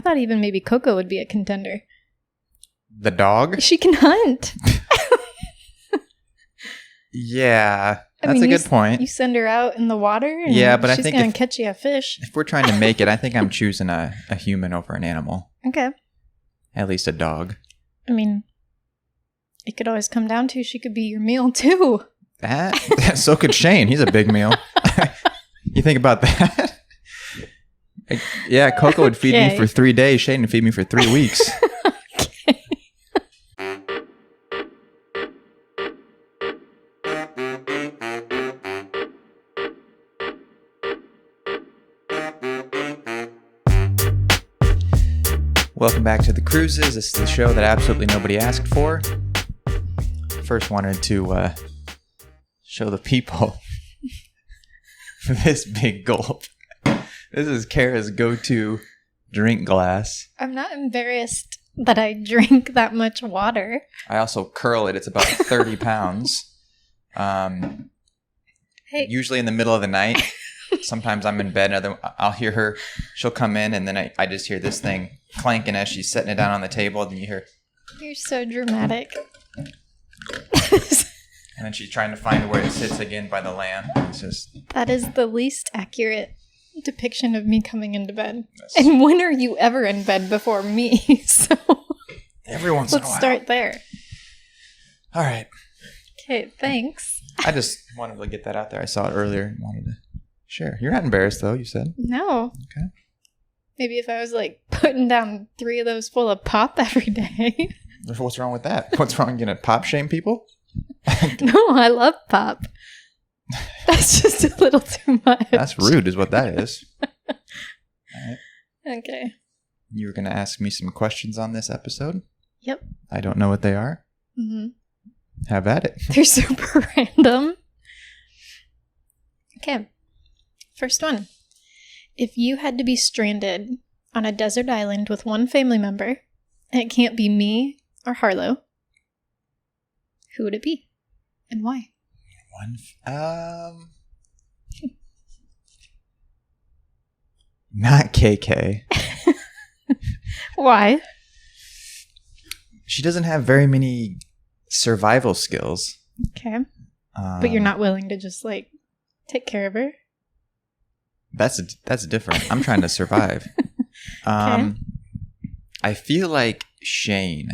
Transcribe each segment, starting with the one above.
thought even maybe Coco would be a contender. The dog? She can hunt. Yeah, that's a good point. You send her out in the water, and but she's going to catch you a fish. If we're trying to make it, I think I'm choosing a human over an animal. Okay. At least a dog. I mean, it could always come down to she could be your meal, too. So could Shane. He's a big meal. You think about that? Yeah, Coco would feed me for 3 days. Shane would feed me for 3 weeks. Okay. Welcome back to the KRUSES. This is the show that absolutely nobody asked for. First wanted to show the people this big gulp. This is Cara's go-to drink glass. I'm not embarrassed that I drink that much water. I also curl it. It's about 30 pounds. Usually in the middle of the night. Sometimes I'm in bed and I'll hear her. She'll come in and then I just hear this thing clanking as she's setting it down on the table. Then you hear... You're so dramatic. And then she's trying to find where it sits again by the lamp. It's just... That is the least accurate depiction of me coming into bed. And when are you ever in bed before me? So every once in a while. Let's start there. All right. Okay, thanks. I just wanted to get that out there. I saw it earlier and wanted to share. You're not embarrassed though, you said? No. Okay. Maybe if I was like putting down 3 of those full of pop every day. What's wrong with that? What's wrong? Gonna pop shame people? No, I love pop. That's just a little too much. That's rude is what that is. All right. Okay. You were going to ask me some questions on this episode? Yep. I don't know what they are. Mm-hmm. Have at it. They're super random. Okay. First one. If you had to be stranded on a desert island with one family member, and it can't be me or Harlow, who would it be? And why? Not KK. Why? She doesn't have very many survival skills. Okay. But you're not willing to just like take care of her? That's different. I'm trying to survive. Okay. I feel like Shane.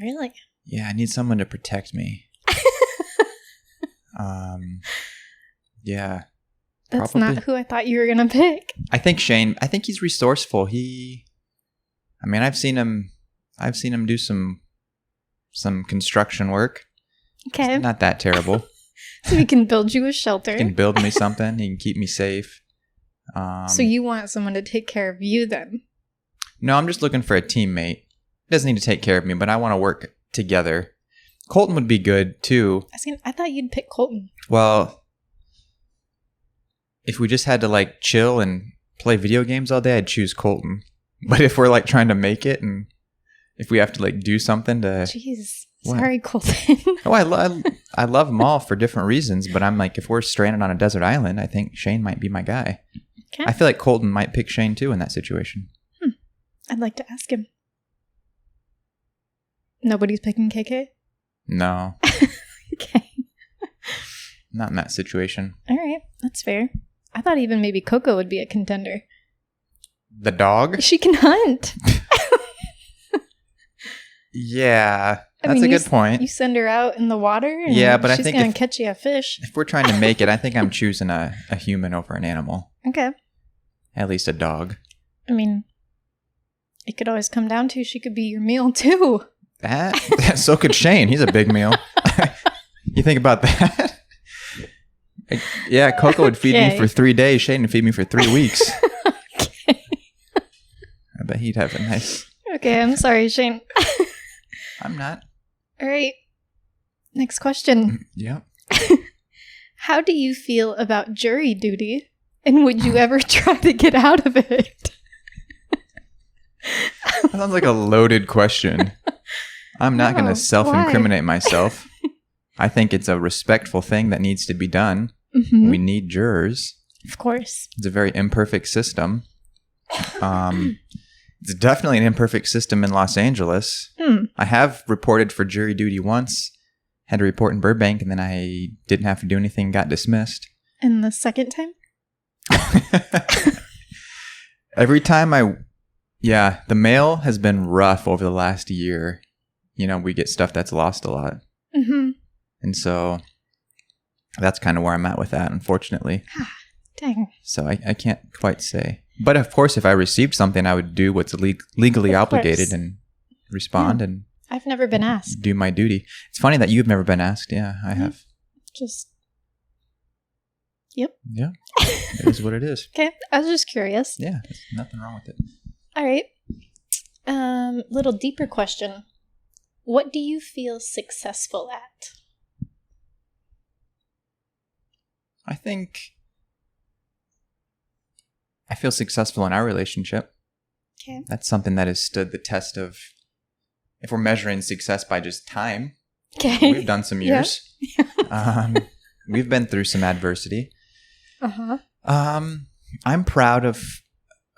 Really? Yeah, I need someone to protect me. Yeah. That's probably not who I thought you were going to pick. I think Shane, he's resourceful. I've seen him do some construction work. Okay. It's not that terrible. So he can build you a shelter. He can build me something. He can keep me safe. So you want someone to take care of you then? No, I'm just looking for a teammate. He doesn't need to take care of me, but I want to work together. Colton would be good too. I thought you'd pick Colton. Well, if we just had to like chill and play video games all day, I'd choose Colton. But if we're like trying to make it and if we have to like do something to... Jeez. What? Sorry, Colton. Oh, I love them all for different reasons, but I'm like, if we're stranded on a desert island, I think Shane might be my guy. Okay. I feel like Colton might pick Shane too in that situation. I'd like to ask him. Nobody's picking KK? No. Okay. Not in that situation. All right. That's fair. I thought even maybe Coco would be a contender. The dog? She can hunt. Yeah. That's a good point. You send her out in the water and but she's going to catch you a fish. If we're trying to make it, I think I'm choosing a human over an animal. Okay. At least a dog. I mean, it could always come down to she could be your meal too. So could Shane. He's a big meal. You think about that? Yeah, Coco would feed me for 3 days. Shane would feed me for 3 weeks. Okay. I bet he'd have a nice... Okay, I'm sorry, Shane. I'm not. All right. Next question. Yep. How do you feel about jury duty? And would you ever try to get out of it? That sounds like a loaded question. I'm not going to self-incriminate myself. I think it's a respectful thing that needs to be done. Mm-hmm. We need jurors. Of course. It's a very imperfect system. It's definitely an imperfect system in Los Angeles. I have reported for jury duty once. Had to report in Burbank, and then I didn't have to do anything, got dismissed. And the second time? Every time the mail has been rough over the last year. You know, we get stuff that's lost a lot. Mm-hmm. And so that's kind of where I'm at with that, unfortunately. Dang. So I can't quite say. But of course, if I received something, I would do what's legally obligated and respond and I've never been asked. Do my duty. It's funny that you've never been asked. Yeah, I have. Yep. Yeah. It is what it is. Okay. I was just curious. Yeah. There's nothing wrong with it. All right. Little deeper question. What do you feel successful at? I think I feel successful in our relationship. Okay. That's something that has stood the test of, if we're measuring success by just time, okay. We've done some years. Yeah. We've been through some adversity. Uh-huh. I'm proud of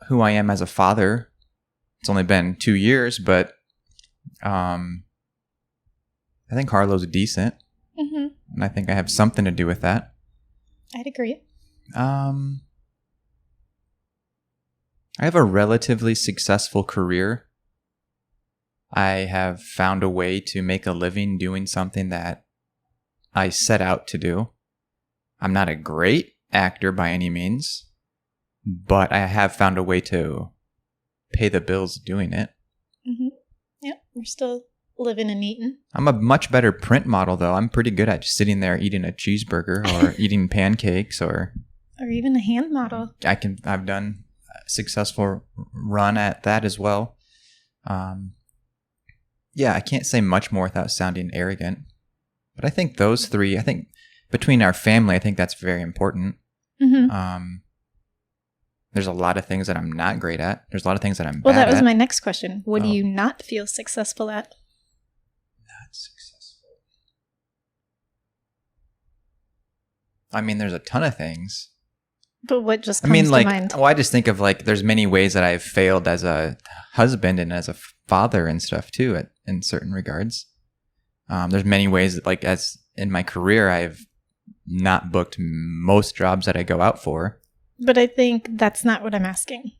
who I am as a father. It's only been 2 years, but I think Harlow's decent. Mm-hmm. And I think I have something to do with that. I'd agree. I have a relatively successful career. I have found a way to make a living doing something that I set out to do. I'm not a great actor by any means, but I have found a way to pay the bills doing it. Mm-hmm. Yep, we're still living and eating. I'm a much better print model, though. I'm pretty good at just sitting there eating a cheeseburger or eating pancakes or even a hand model. I've done a successful run at that as well. Yeah, I can't say much more without sounding arrogant. But I think those three, between our family, I think that's very important. Mm-hmm. There's a lot of things that I'm not great at. There's a lot of things that I'm bad at. Well, that was my next question. What do you not feel successful at? Not successful. I mean, there's a ton of things. But what just comes to mind? Well, I just think of there's many ways that I've failed as a husband and as a father and stuff too, in certain regards. There's many ways that, as in my career, I've not booked most jobs that I go out for. But I think that's not what I'm asking.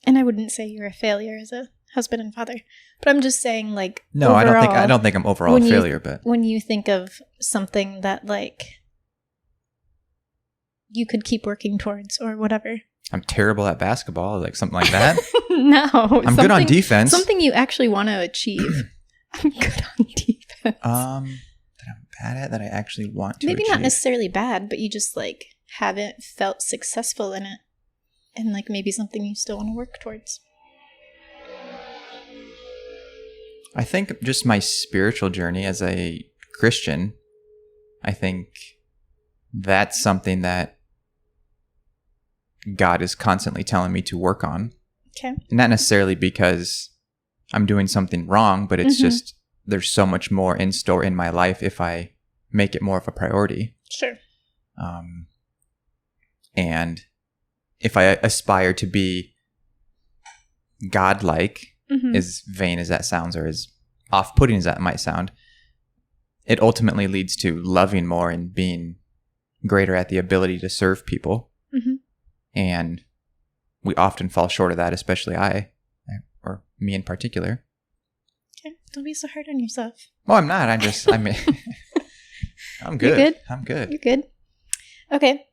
And I wouldn't say you're a failure as a husband and father. But I'm just saying, no, overall, I don't think I'm overall a failure. But when you think of something that you could keep working towards or whatever. I'm terrible at basketball, something like that. No, I'm good on defense. Something you actually want to achieve. I'm good on defense. That I'm bad at, that I actually want to Maybe achieve. Not necessarily bad, but you just haven't felt successful in it. And maybe something you still want to work towards. I think just my spiritual journey as a Christian, I think that's something that God is constantly telling me to work on. Okay. Not necessarily because I'm doing something wrong, but it's just there's so much more in store in my life if I make it more of a priority. Sure. And if I aspire to be godlike, as vain as that sounds or as off-putting as that might sound, it ultimately leads to loving more and being greater at the ability to serve people. Mm-hmm. And we often fall short of that, especially or me in particular. Okay, don't be so hard on yourself. Well, I'm not. I'm good. You're good? I'm good. You're good. Okay.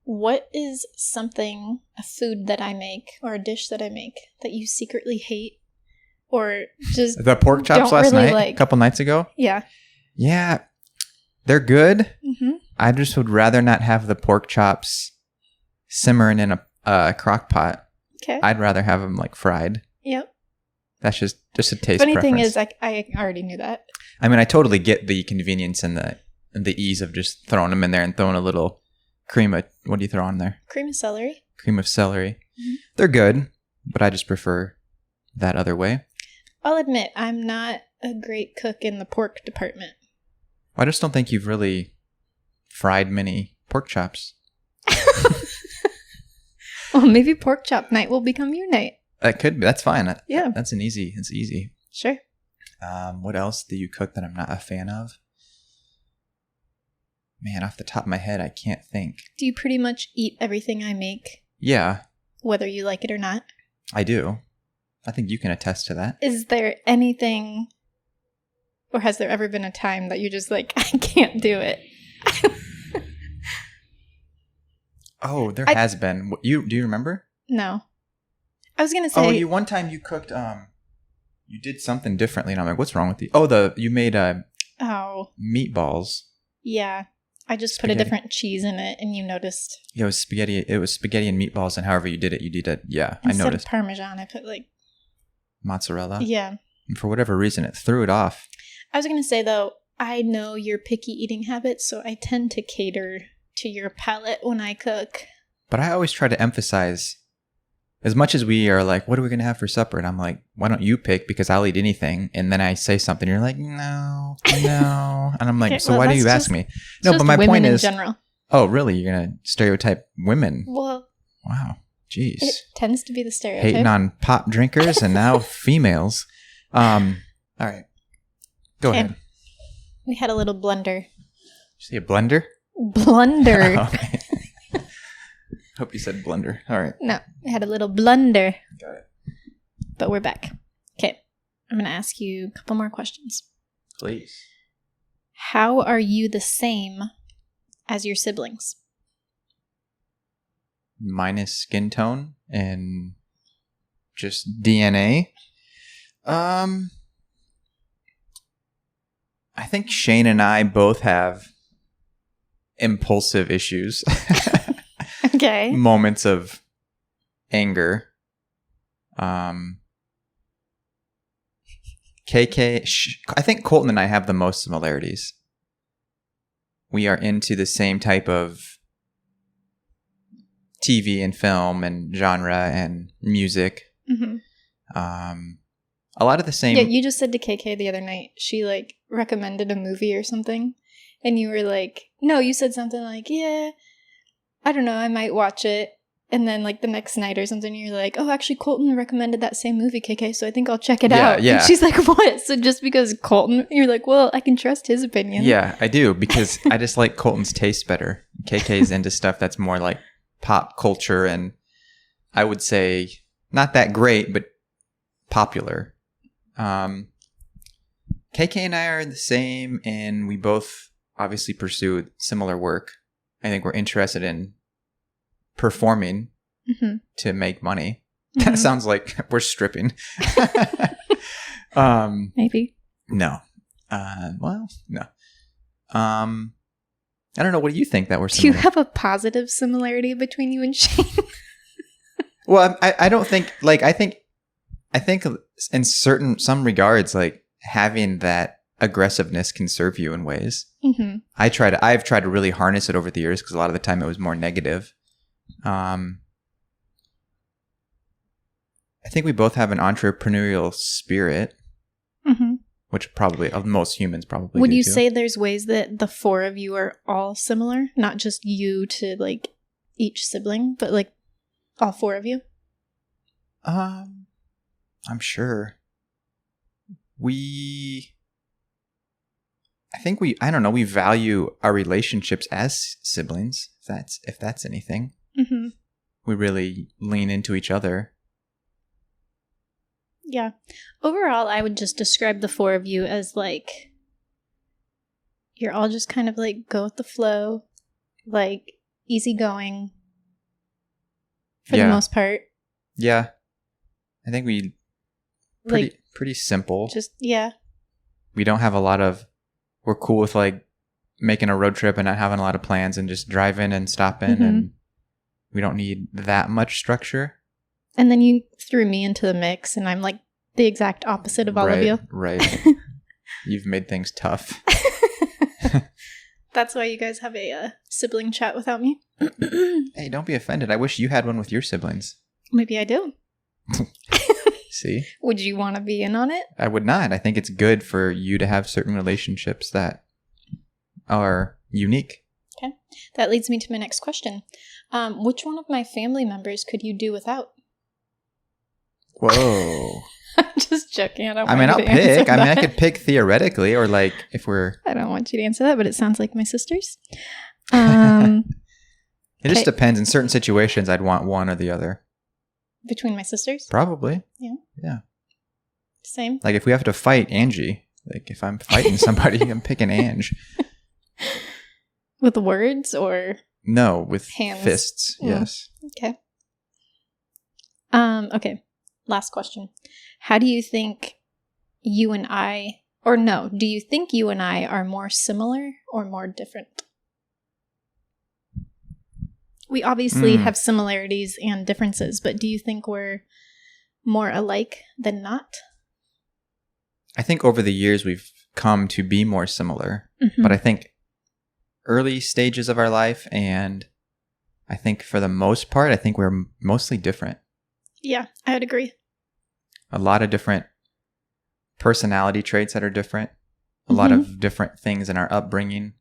What is a food that I make or a dish that I make that you secretly hate or just the pork chops last really night, a couple nights ago? Yeah. Yeah. They're good. Mm-hmm. I just would rather not have the pork chops simmering in a crock pot. Okay. I'd rather have them fried. Yep. That's just a taste Funny preference. thing is, I already knew that. I mean, I totally get the convenience and the ease of just throwing them in there and throwing a little cream of, what do you throw on there? Cream of celery. Cream of celery. Mm-hmm. They're good, but I just prefer that other way. I'll admit, I'm not a great cook in the pork department. I just don't think you've really fried many pork chops. Well, maybe pork chop night will become your night. That could be. That's fine. Yeah. It's easy. Sure. What else do you cook that I'm not a fan of? Man, off the top of my head, I can't think. Do you pretty much eat everything I make? Yeah. Whether you like it or not? I do. I think you can attest to that. Is there anything, or has there ever been a time that you're just like, I can't do it? Oh, there has been. Do you remember? No. I was gonna say. Oh, one time you cooked. You did something differently, and I'm like, what's wrong with you? Oh, you made meatballs. Yeah, I just put a different cheese in it, and you noticed. Yeah, it was spaghetti. It was spaghetti and meatballs, and however you did it, Yeah, I noticed. Instead of Parmesan, I put like mozzarella. Yeah. And for whatever reason, it threw it off. I was gonna say though, I know your picky eating habits, so I tend to cater to your palate when I cook. But I always try to emphasize, as much as we are like, what are we going to have for supper? And I'm like, why don't you pick? Because I'll eat anything. And then I say something. You're like, no. And I'm like, okay, so why do you ask me? No, but my point is, in general. Oh, really? You're going to stereotype women? Well. Wow. Jeez. It tends to be the stereotype. Hating on pop drinkers and now females. All right. Go ahead. We had a little blunder. Did you say a blender? Blunder. Oh, okay. Hope you said blunder. All right. No, we had a little blunder. Got it. But we're back. Okay. I'm going to ask you a couple more questions. Please. How are you the same as your siblings? Minus skin tone and just DNA. I think Shane and I both have impulsive issues. Okay. Moments of anger. KK, I think Colton and I have the most similarities. We are into the same type of TV and film and genre and music. Mm-hmm. A lot of the same. Yeah, you just said to KK the other night, she like recommended a movie or something. And you were like, no, you said something like, yeah, I don't know, I might watch it. And then like the next night or something, you're like, oh, actually Colton recommended that same movie, KK, so I think I'll check it out. Yeah. And she's like, what? So just because Colton, you're like, well, I can trust his opinion. Yeah, I do, because I just like Colton's taste better. KK's into stuff that's more like pop culture and I would say not that great, but popular. KK and I are the same, and we both obviously pursue similar work. I think we're interested in performing to make money. Mm-hmm. That sounds like we're stripping. Maybe. No. Well, no. I don't know. What do you think that we're similar? Do you have a positive similarity between you and Shane? Well, I don't think, like, I think in some regards, like, having that aggressiveness can serve you in ways. Mm-hmm. I've tried to really harness it over the years because a lot of the time it was more negative. I think we both have an entrepreneurial spirit, which probably most humans probably Would do you too. say there's ways that the four of you are all similar? Not just you to like each sibling, but like all four of you? I'm sure. We value our relationships as siblings, if that's anything. Mm-hmm. We really lean into each other. Yeah. Overall, I would just describe the four of you as like, you're all just kind of like go with the flow, like easygoing for the most part. Yeah. I think we pretty simple. Just, yeah. We don't have we're cool with like making a road trip and not having a lot of plans and just driving and stopping, and we don't need that much structure. And then you threw me into the mix, and I'm like the exact opposite of all of you. Right. You've made things tough. That's why you guys have a sibling chat without me. Hey, don't be offended. I wish you had one with your siblings. Maybe I do. See? Would you want to be in on it? I would not. I think it's good for you to have certain relationships that are unique. Okay. That leads me to my next question. Which one of my family members could you do without? Whoa. I'm just joking. I'll pick. I could pick theoretically, or like if we're... I don't want you to answer that, but it sounds like my sisters. It just depends. In certain situations, I'd want one or the other. Between my sisters? Probably. Yeah. Yeah. Same. Like if we have to fight Angie, like if I'm fighting somebody, I'm picking Ange. With words or? No, with hands. Fists. Yes. Okay. Okay. Last question. How do you think you and I, or no, do you think you and I are more similar or more different? We obviously have similarities and differences, but do you think we're more alike than not? I think over the years we've come to be more similar, but I think early stages of our life, and I think for the most part, I think we're mostly different. Yeah, I would agree. A lot of different personality traits that are different. A lot of different things in our upbringing.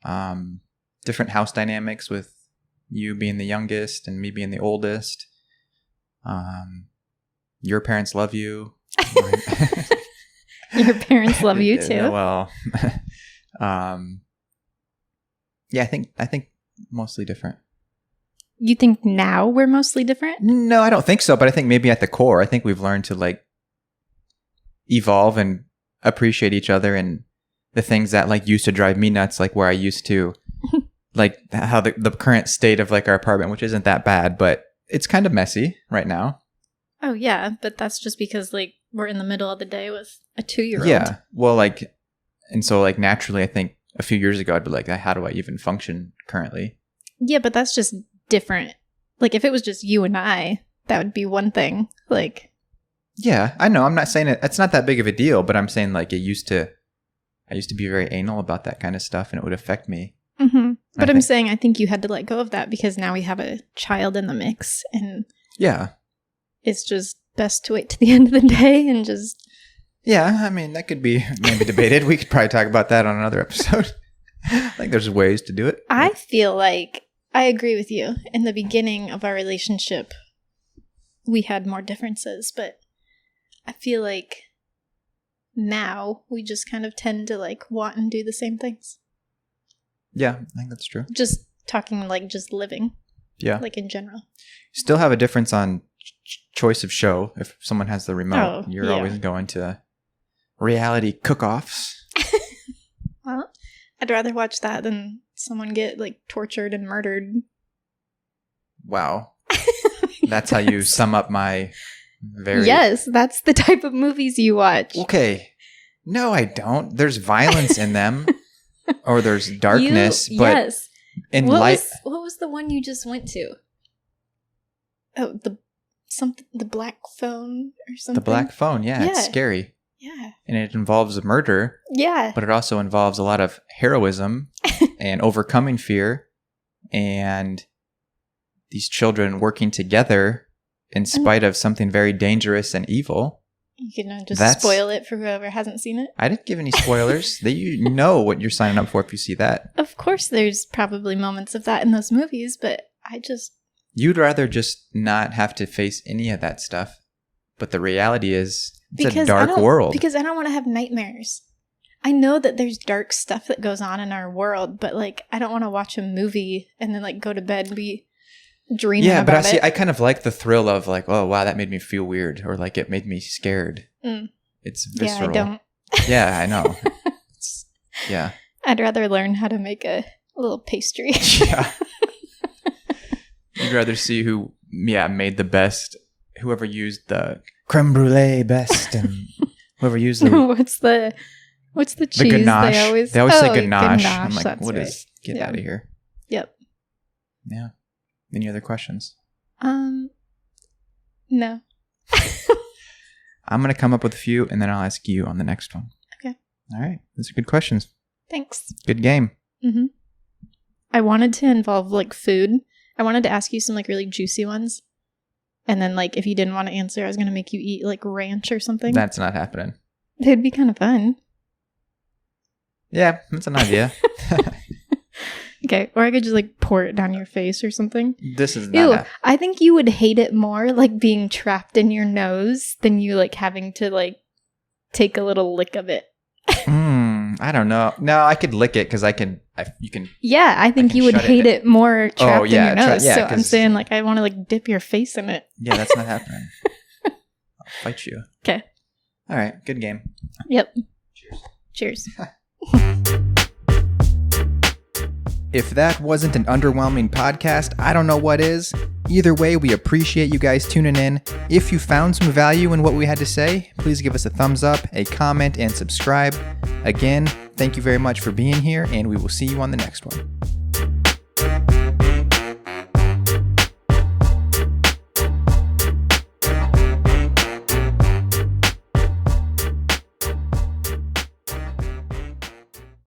Different house dynamics with you being the youngest and me being the oldest. Your parents love you. Your parents love you too. Well, yeah, I think mostly different. You think now we're mostly different? No, I don't think so. But I think maybe at the core, I think we've learned to like evolve and appreciate each other, and the things that like used to drive me nuts, like where I used to like how the current state of like our apartment, which isn't that bad, but it's kind of messy right now. Oh yeah, but that's just because like we're in the middle of the day with a 2-year-old. Yeah. Well, like, and so like naturally, I think a few years ago, I'd be like, how do I even function currently? Yeah, but that's just different. Like if it was just you and I, that would be one thing. Like, yeah, I know. I'm not saying it's not that big of a deal, but I'm saying like I used to be very anal about that kind of stuff, and it would affect me. But I'm saying I think you had to let go of that because now we have a child in the mix, and yeah, it's just best to wait to the end of the day and just. Yeah, I mean that could be maybe debated. We could probably talk about that on another episode. I think there's ways to do it. I feel like I agree with you. In the beginning of our relationship, we had more differences, but I feel like now we just kind of tend to like want and do the same things. Yeah, I think that's true. Just talking like just living. Yeah. Like in general. Still have a difference on choice of show. If someone has the remote, you're always going to reality cook-offs. Well, I'd rather watch that than someone get like tortured and murdered. Wow. That's how you sum up my very... Yes, that's the type of movies you watch. Okay. No, I don't. There's violence in them. Or there's darkness. But yes. In what light... What was the one you just went to? Oh, the black phone or something? The black phone, yeah. It's scary. Yeah. And it involves a murder. Yeah. But it also involves a lot of heroism and overcoming fear and these children working together in spite of something very dangerous and evil. You can just spoil it for whoever hasn't seen it. I didn't give any spoilers. You know what you're signing up for if you see that. Of course there's probably moments of that in those movies, but I just... You'd rather just not have to face any of that stuff. But the reality is, it's a dark world. Because I don't want to have nightmares. I know that there's dark stuff that goes on in our world, but like I don't want to watch a movie and then like go to bed and be dreaming about it. Yeah, but I kind of like the thrill of like, oh wow, that made me feel weird, or like it made me scared. It's visceral. Yeah, I don't. Yeah, I know. Yeah. I'd rather learn how to make a little pastry. Yeah. You'd rather see who made the best, whoever used the creme brulee best, and whoever used the what's the cheese? The ganache. They always say ganache. I'm like, get Yeah. out of here. Yep. Yeah. Any other questions? No. I'm going to come up with a few, and then I'll ask you on the next one. Okay. All right. Those are good questions. Thanks. Good game. I wanted to involve like food. I wanted to ask you some like really juicy ones. And then like if you didn't want to answer, I was going to make you eat like ranch or something. That's not happening. It'd be kind of fun. Yeah, that's an idea. Okay, or I could just like pour it down your face or something. This is Ew, not. I think you would hate it more like being trapped in your nose than you like having to like take a little lick of it. I don't know. No, I could lick it because you can. Yeah, I think you would hate it more trapped in your nose. So I'm saying like I want to like dip your face in it. Yeah, that's not happening. I'll fight you. Okay. All right. Good game. Yep. Cheers. Cheers. If that wasn't an underwhelming podcast, I don't know what is. Either way, we appreciate you guys tuning in. If you found some value in what we had to say, please give us a thumbs up, a comment, and subscribe. Again, thank you very much for being here, and we will see you on the next one.